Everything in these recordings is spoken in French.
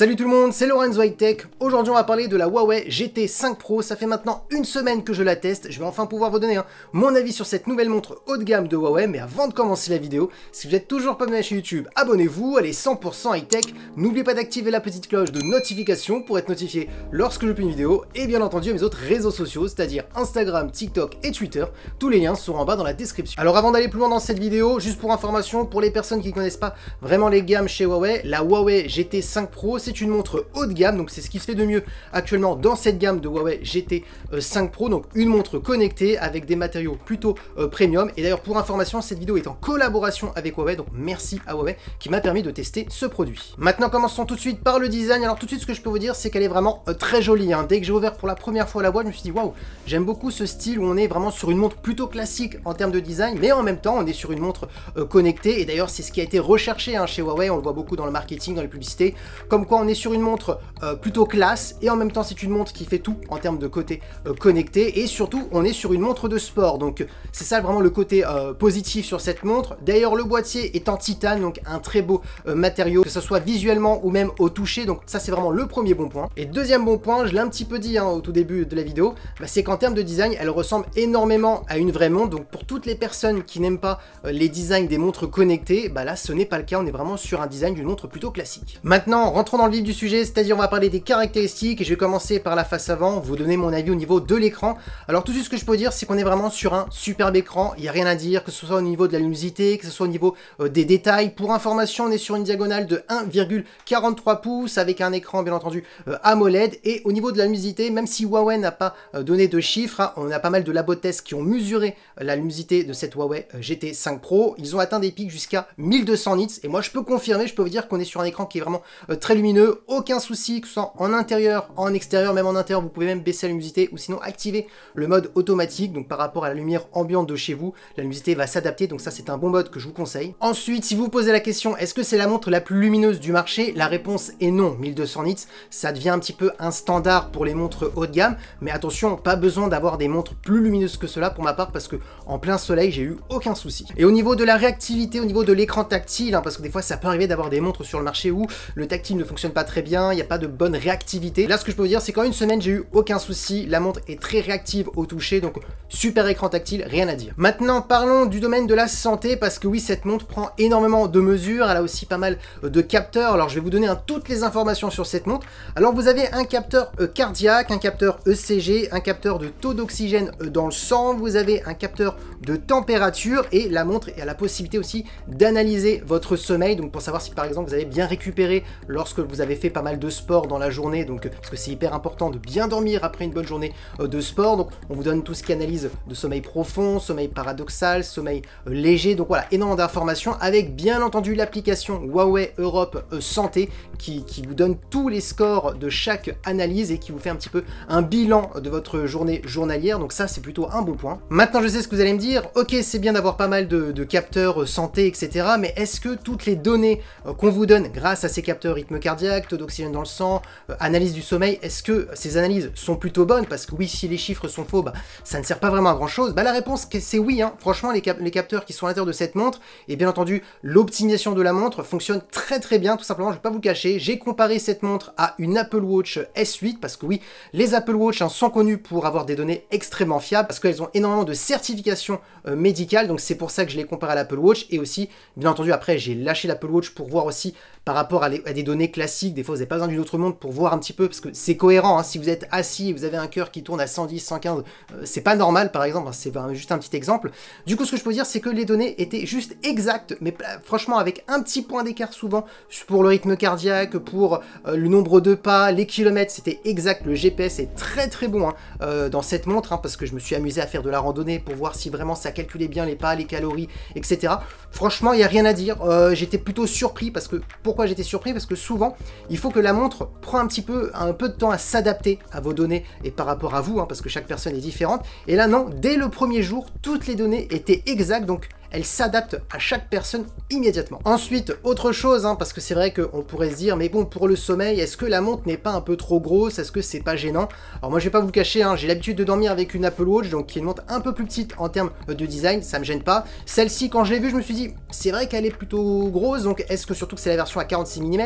Salut tout le monde, c'est Lorenzo High Tech. Aujourd'hui on va parler de la Huawei GT5 Pro. Ça fait maintenant une semaine que je la teste. Je vais enfin pouvoir vous donner mon avis sur cette nouvelle montre haut de gamme de Huawei. Mais avant de commencer la vidéo, si vous n'êtes toujours pas abonné à la chaîne YouTube, abonnez-vous, elle est 100% high tech. N'oubliez pas d'activer la petite cloche de notification pour être notifié lorsque je publie une vidéo. Et bien entendu à mes autres réseaux sociaux, c'est-à-dire Instagram, TikTok et Twitter. Tous les liens seront en bas dans la description. Alors avant d'aller plus loin dans cette vidéo, juste pour information, pour les personnes qui ne connaissent pas vraiment les gammes chez Huawei, la Huawei GT5 Pro, c'est une montre haut de gamme, donc c'est ce qui se fait de mieux actuellement dans cette gamme de Huawei GT5 Pro, donc une montre connectée avec des matériaux plutôt premium. Et d'ailleurs pour information, cette vidéo est en collaboration avec Huawei, donc merci à Huawei qui m'a permis de tester ce produit. Maintenant commençons tout de suite par le design. Alors tout de suite ce que je peux vous dire c'est qu'elle est vraiment très jolie, hein. Dès que j'ai ouvert pour la première fois la boîte, je me suis dit waouh, j'aime beaucoup ce style où on est vraiment sur une montre plutôt classique en termes de design, mais en même temps on est sur une montre connectée. Et d'ailleurs c'est ce qui a été recherché chez Huawei, on le voit beaucoup dans le marketing, dans les publicités, comme quoi on est sur une montre plutôt classe et en même temps c'est une montre qui fait tout en termes de côté connecté, et surtout on est sur une montre de sport, donc c'est ça vraiment le côté positif sur cette montre. D'ailleurs le boîtier est en titane, donc un très beau matériau, que ce soit visuellement ou même au toucher, donc ça c'est vraiment le premier bon point. Et deuxième bon point, je l'ai un petit peu dit au tout début de la vidéo, c'est qu'en termes de design elle ressemble énormément à une vraie montre. Donc pour toutes les personnes qui n'aiment pas les designs des montres connectées, là ce n'est pas le cas, on est vraiment sur un design d'une montre plutôt classique. Maintenant rentrons dans le vif du sujet, c'est-à-dire on va parler des caractéristiques et je vais commencer par la face avant, vous donner mon avis au niveau de l'écran. Alors tout de suite ce que je peux dire c'est qu'on est vraiment sur un superbe écran, il n'y a rien à dire, que ce soit au niveau de la luminosité, que ce soit au niveau des détails. Pour information on est sur une diagonale de 1,43 pouces avec un écran bien entendu AMOLED, et au niveau de la luminosité, même si Huawei n'a pas donné de chiffres, on a pas mal de labos de tests qui ont mesuré la luminosité de cette Huawei GT5 Pro, ils ont atteint des pics jusqu'à 1200 nits, et moi je peux confirmer, je peux vous dire qu'on est sur un écran qui est vraiment très lumineux, aucun souci, que ce soit en intérieur, en extérieur, même en intérieur, vous pouvez même baisser la luminosité ou sinon activer le mode automatique, donc par rapport à la lumière ambiante de chez vous, la luminosité va s'adapter, donc ça c'est un bon mode que je vous conseille. Ensuite, si vous vous posez la question, est-ce que c'est la montre la plus lumineuse du marché? La réponse est non, 1200 nits, ça devient un petit peu un standard pour les montres haut de gamme, mais attention, pas besoin d'avoir des montres plus lumineuses que cela pour ma part, parce que en plein soleil, j'ai eu aucun souci. Et au niveau de la réactivité, au niveau de l'écran tactile, parce que des fois ça peut arriver d'avoir des montres sur le marché où le tactile ne fonctionne pas très bien, il n'y a pas de bonne réactivité. Là ce que je peux vous dire c'est qu'en une semaine j'ai eu aucun souci, la montre est très réactive au toucher, donc super écran tactile, rien à dire. Maintenant parlons du domaine de la santé, parce que oui cette montre prend énormément de mesures, elle a aussi pas mal de capteurs. Alors je vais vous donner toutes les informations sur cette montre. Alors vous avez un capteur cardiaque, un capteur ECG, un capteur de taux d'oxygène dans le sang, vous avez un capteur de température, et la montre a la possibilité aussi d'analyser votre sommeil, donc pour savoir si par exemple vous avez bien récupéré lorsque vous avez fait pas mal de sport dans la journée, donc parce que c'est hyper important de bien dormir après une bonne journée de sport. Donc on vous donne tout ce qui analyse de sommeil profond, sommeil paradoxal, sommeil léger, donc voilà, énormément d'informations, avec bien entendu l'application Huawei Europe Santé qui vous donne tous les scores de chaque analyse et qui vous fait un petit peu un bilan de votre journée journalière, donc ça c'est plutôt un bon point. Maintenant je sais ce que vous allez me dire, ok c'est bien d'avoir pas mal de capteurs santé etc, mais est-ce que toutes les données qu'on vous donne grâce à ces capteurs rythme cardiaque, taux d'oxygène dans le sang, analyse du sommeil, est-ce que ces analyses sont plutôt bonnes? Parce que oui, si les chiffres sont faux, ça ne sert pas vraiment à grand chose. La réponse c'est oui, franchement les capteurs qui sont à l'intérieur de cette montre, et bien entendu l'optimisation de la montre fonctionne très très bien, tout simplement, je vais pas vous le cacher. J'ai comparé cette montre à une Apple Watch S8, parce que oui, les Apple Watch sont connus pour avoir des données extrêmement fiables, parce qu'elles ont énormément de certifications médicales, donc c'est pour ça que je les compare à l'Apple Watch. Et aussi, bien entendu, après j'ai lâché l'Apple Watch pour voir aussi par rapport à des données classiques, des fois vous n'avez pas besoin d'une autre montre pour voir un petit peu, parce que c'est cohérent, si vous êtes assis et vous avez un cœur qui tourne à 110, 115, c'est pas normal par exemple, c'est juste un petit exemple. Du coup ce que je peux dire c'est que les données étaient juste exactes, mais franchement avec un petit point d'écart souvent, pour le rythme cardiaque, pour le nombre de pas, les kilomètres, c'était exact. Le GPS est très très bon dans cette montre, parce que je me suis amusé à faire de la randonnée pour voir si vraiment ça calculait bien les pas, les calories, etc. Franchement il n'y a rien à dire, j'étais plutôt surpris, parce que pourquoi j'étais surpris? Parce que souvent il faut que la montre prend un peu de temps à s'adapter à vos données et par rapport à vous, parce que chaque personne est différente. Et là non, dès le premier jour toutes les données étaient exactes, donc elle s'adapte à chaque personne immédiatement. Ensuite, autre chose, hein, parce que c'est vrai qu'on pourrait se dire, mais bon, pour le sommeil, est-ce que la montre n'est pas un peu trop grosse? Est-ce que c'est pas gênant? Alors moi, je vais pas vous le cacher, hein, j'ai l'habitude de dormir avec une Apple Watch, donc qui est une montre un peu plus petite en termes de design, ça me gêne pas. Celle-ci, quand je l'ai vue, je me suis dit, c'est vrai qu'elle est plutôt grosse, donc est-ce que surtout que c'est la version à 46 mm,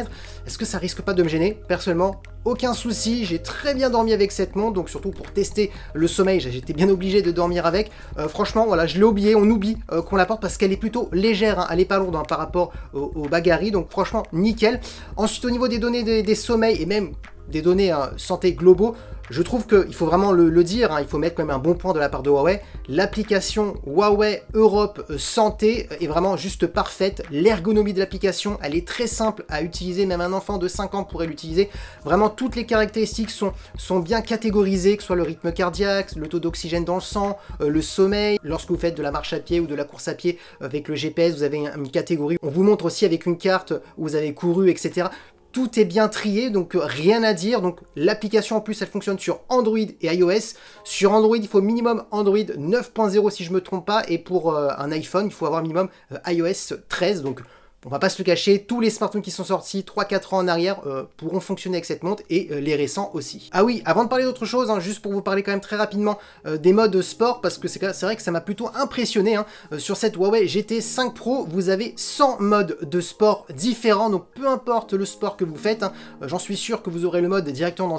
est-ce que ça risque pas de me gêner? Personnellement, aucun souci, j'ai très bien dormi avec cette montre, donc surtout pour tester le sommeil, j'étais bien obligé de dormir avec. Franchement, voilà, je l'ai oublié, on oublie qu'on la porte parce qu'elle est plutôt légère, hein, elle est pas lourde hein, par rapport au Baghari, donc franchement, nickel. Ensuite, au niveau des données des sommeils et même des données santé globaux, je trouve qu'il faut vraiment le dire, hein, il faut mettre quand même un bon point de la part de Huawei. L'application Huawei Europe Santé est vraiment juste parfaite. L'ergonomie de l'application, elle est très simple à utiliser, même un enfant de 5 ans pourrait l'utiliser. Vraiment, toutes les caractéristiques sont bien catégorisées, que ce soit le rythme cardiaque, le taux d'oxygène dans le sang, le sommeil. Lorsque vous faites de la marche à pied ou de la course à pied avec le GPS, vous avez une catégorie. On vous montre aussi avec une carte où vous avez couru, etc. Tout est bien trié, donc rien à dire. Donc l'application en plus, elle fonctionne sur Android et iOS. Sur Android, il faut minimum Android 9.0 si je me trompe pas. Et pour un iPhone, il faut avoir minimum iOS 13. Donc on va pas se le cacher, tous les smartphones qui sont sortis 3-4 ans en arrière pourront fonctionner avec cette montre et les récents aussi. Ah oui, avant de parler d'autre chose, hein, juste pour vous parler quand même très rapidement des modes sport, parce que c'est vrai que ça m'a plutôt impressionné. Hein. Sur cette Huawei GT5 Pro, vous avez 100 modes de sport différents, donc peu importe le sport que vous faites, hein, j'en suis sûr que vous aurez le mode directement dans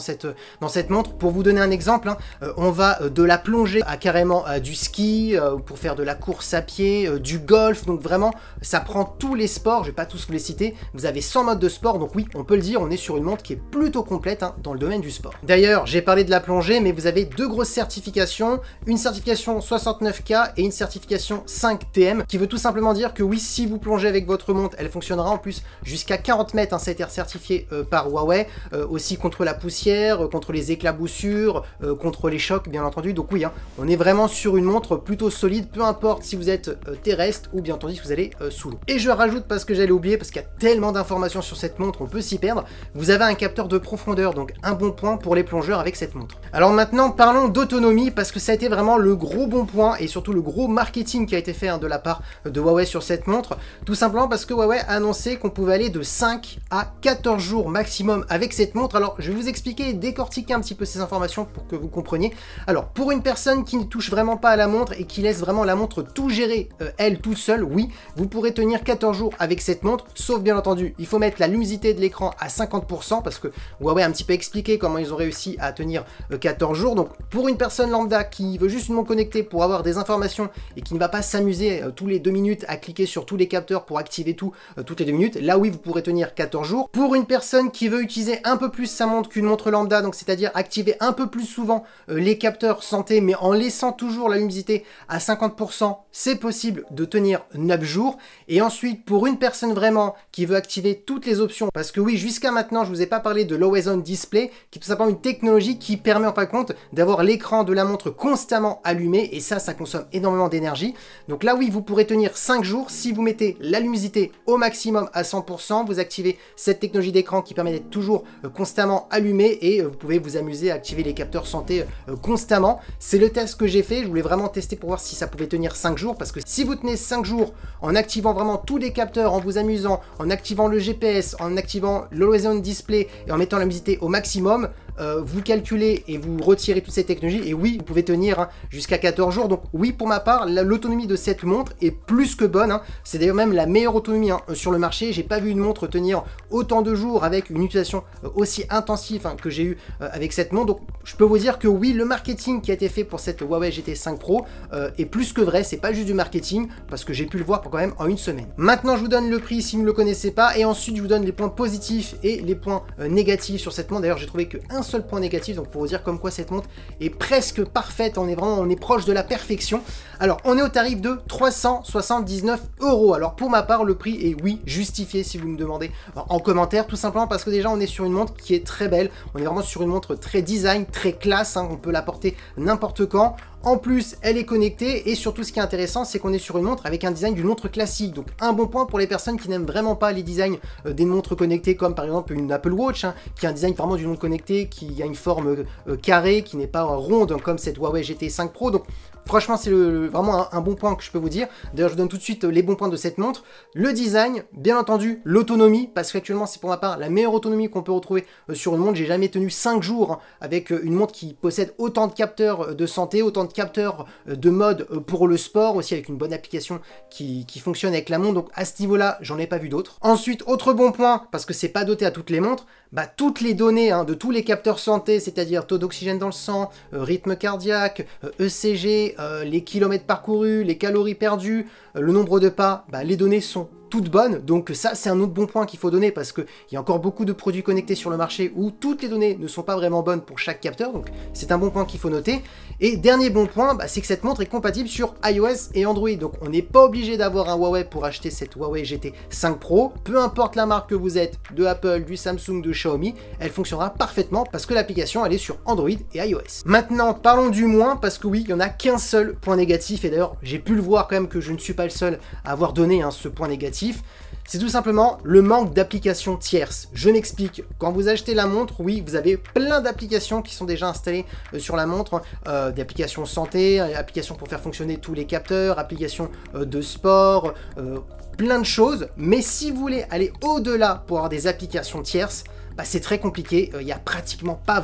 cette montre. Pour vous donner un exemple, hein, on va de la plongée à carrément du ski, pour faire de la course à pied, du golf, donc vraiment ça prend tous les sports. Je vais pas tous vous les citer, vous avez 100 modes de sport, donc oui, on peut le dire, on est sur une montre qui est plutôt complète hein, dans le domaine du sport. D'ailleurs, j'ai parlé de la plongée, mais vous avez deux grosses certifications, une certification 69K et une certification 5TM, qui veut tout simplement dire que oui, si vous plongez avec votre montre, elle fonctionnera en plus jusqu'à 40 mètres, hein, ça a été certifié par Huawei, aussi contre la poussière, contre les éclaboussures, contre les chocs, bien entendu, donc oui, hein, on est vraiment sur une montre plutôt solide, peu importe si vous êtes terrestre ou bien entendu si vous allez sous l'eau. Et je rajoute parce que j'allais oublier, parce qu'il y a tellement d'informations sur cette montre, on peut s'y perdre, vous avez un capteur de profondeur, donc un bon point pour les plongeurs avec cette montre. Alors maintenant, parlons d'autonomie, parce que ça a été vraiment le gros bon point, et surtout le gros marketing qui a été fait hein, de la part de Huawei sur cette montre, tout simplement parce que Huawei a annoncé qu'on pouvait aller de 5 à 14 jours maximum avec cette montre. Alors je vais vous expliquer et décortiquer un petit peu ces informations pour que vous compreniez. Alors pour une personne qui ne touche vraiment pas à la montre et qui laisse vraiment la montre tout gérer, elle toute seule, oui, vous pourrez tenir 14 jours avec cette montre, sauf bien entendu, il faut mettre la luminosité de l'écran à 50%, parce que Huawei a un petit peu expliqué comment ils ont réussi à tenir 14 jours, donc pour une personne lambda qui veut juste une montre connectée pour avoir des informations et qui ne va pas s'amuser tous les 2 minutes à cliquer sur tous les capteurs pour activer tout toutes les 2 minutes, là oui vous pourrez tenir 14 jours. Pour une personne qui veut utiliser un peu plus sa montre qu'une montre lambda, donc c'est-à-dire activer un peu plus souvent les capteurs santé, mais en laissant toujours la luminosité à 50%, c'est possible de tenir 9 jours. Et ensuite, pour une personne vraiment qui veut activer toutes les options, parce que oui, jusqu'à maintenant, je vous ai pas parlé de l'Always On Display, qui est tout simplement une technologie qui permet en fin de compte d'avoir l'écran de la montre constamment allumé, et ça consomme énormément d'énergie. Donc là, oui, vous pourrez tenir 5 jours si vous mettez la luminosité au maximum à 100%, vous activez cette technologie d'écran qui permet d'être toujours constamment allumé, et vous pouvez vous amuser à activer les capteurs santé constamment. C'est le test que j'ai fait, je voulais vraiment tester pour voir si ça pouvait tenir 5 jours, parce que si vous tenez 5 jours en activant vraiment tous les capteurs, en vous amusant, en activant le GPS, en activant l'Always On Display et en mettant la luminosité au maximum, vous calculez et vous retirez toutes ces technologies, et oui, vous pouvez tenir hein, jusqu'à 14 jours. Donc oui, pour ma part, l'autonomie de cette montre est plus que bonne, hein. C'est d'ailleurs même la meilleure autonomie hein, sur le marché. J'ai pas vu une montre tenir autant de jours avec une utilisation aussi intensive hein, que j'ai eu avec cette montre. Donc je peux vous dire que oui, le marketing qui a été fait pour cette Huawei GT5 Pro est plus que vrai, c'est pas juste du marketing, parce que j'ai pu le voir quand même en une semaine. Maintenant, je vous donne le prix si vous ne le connaissez pas, et ensuite je vous donne les points positifs et les points négatifs sur cette montre. D'ailleurs, j'ai trouvé qu'un seul point négatif, donc pour vous dire comme quoi cette montre est presque parfaite, on est proche de la perfection. Alors on est au tarif de 379 €. Alors pour ma part, le prix est oui justifié si vous me demandez en commentaire, tout simplement parce que déjà on est sur une montre qui est très belle, on est vraiment sur une montre très design, très classe, hein, on peut la porter n'importe quand. En plus, elle est connectée, et surtout ce qui est intéressant, c'est qu'on est sur une montre avec un design d'une montre classique. Donc un bon point pour les personnes qui n'aiment vraiment pas les designs des montres connectées, comme par exemple une Apple Watch, hein, qui a un design vraiment d'une montre connectée, qui a une forme carrée, qui n'est pas ronde comme cette Huawei GT5 Pro. Donc Franchement, c'est vraiment un bon point que je peux vous dire. D'ailleurs, je vous donne tout de suite les bons points de cette montre. Le design, bien entendu, l'autonomie, parce qu'actuellement, c'est pour ma part la meilleure autonomie qu'on peut retrouver sur une montre. J'ai jamais tenu 5 jours hein, avec une montre qui possède autant de capteurs de santé, autant de capteurs de mode pour le sport, aussi avec une bonne application qui fonctionne avec la montre. Donc à ce niveau-là, j'en ai pas vu d'autres. Ensuite, autre bon point, parce que c'est pas doté à toutes les montres, bah, toutes les données hein, de tous les capteurs santé, c'est-à-dire taux d'oxygène dans le sang, rythme cardiaque, ECG, les kilomètres parcourus, les calories perdues, le nombre de pas, bah, les données sont toutes bonnes. Donc ça, c'est un autre bon point qu'il faut donner parce qu'il y a encore beaucoup de produits connectés sur le marché où toutes les données ne sont pas vraiment bonnes pour chaque capteur. Donc c'est un bon point qu'il faut noter. Et dernier bon point, bah, c'est que cette montre est compatible sur iOS et Android. Donc on n'est pas obligé d'avoir un Huawei pour acheter cette Huawei GT 5 Pro. Peu importe la marque que vous êtes, de Apple, du Samsung, de Xiaomi, elle fonctionnera parfaitement parce que l'application elle est sur Android et iOS. Maintenant, parlons du moins parce que oui, il n'y en a qu'un seul point négatif. Et d'ailleurs, j'ai pu le voir quand même que je ne suis pas le seul à avoir donné hein, ce point négatif. C'est tout simplement le manque d'applications tierces. Je m'explique. Quand vous achetez la montre, oui, vous avez plein d'applications qui sont déjà installées sur la montre. Des applications santé, applications pour faire fonctionner tous les capteurs, applications de sport, plein de choses. Mais si vous voulez aller au-delà pour avoir des applications tierces, bah, c'est très compliqué, il n'y a pratiquement pas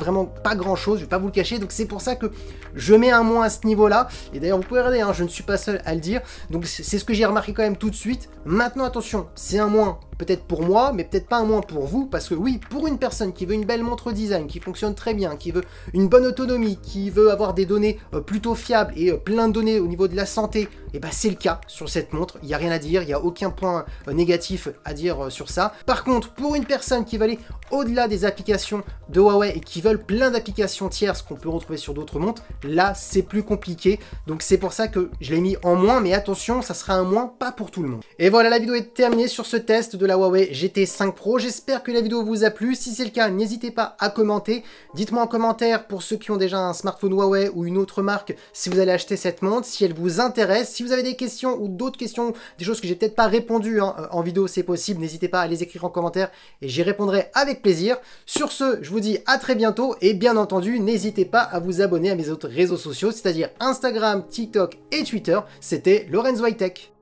grand chose, je vais pas vous le cacher, donc c'est pour ça que je mets un moins à ce niveau-là, et d'ailleurs vous pouvez regarder, hein, je ne suis pas seul à le dire, donc c'est ce que j'ai remarqué quand même tout de suite. Maintenant attention, c'est un moins peut-être pour moi, mais peut-être pas un moins pour vous, parce que oui, pour une personne qui veut une belle montre design, qui fonctionne très bien, qui veut une bonne autonomie, qui veut avoir des données plutôt fiables et plein de données au niveau de la santé, et bah c'est le cas sur cette montre, il n'y a rien à dire, il n'y a aucun point négatif à dire sur ça. Par contre, pour une personne qui va aller au-delà des applications de Huawei et qui veulent plein d'applications tierces qu'on peut retrouver sur d'autres montres, là c'est plus compliqué, donc c'est pour ça que je l'ai mis en moins, mais attention, ça sera un moins pas pour tout le monde. Et voilà, la vidéo est terminée sur ce test de la Huawei GT 5 Pro. J'espère que la vidéo vous a plu. Si c'est le cas, n'hésitez pas à commenter. Dites-moi en commentaire pour ceux qui ont déjà un smartphone Huawei ou une autre marque si vous allez acheter cette montre, si elle vous intéresse. Si vous avez des questions ou d'autres questions, des choses que j'ai peut-être pas répondu hein, en vidéo, c'est possible. N'hésitez pas à les écrire en commentaire et j'y répondrai avec plaisir. Sur ce, je vous dis à très bientôt et bien entendu, n'hésitez pas à vous abonner à mes autres réseaux sociaux, c'est-à-dire Instagram, TikTok et Twitter. C'était Lorenzo High Tech.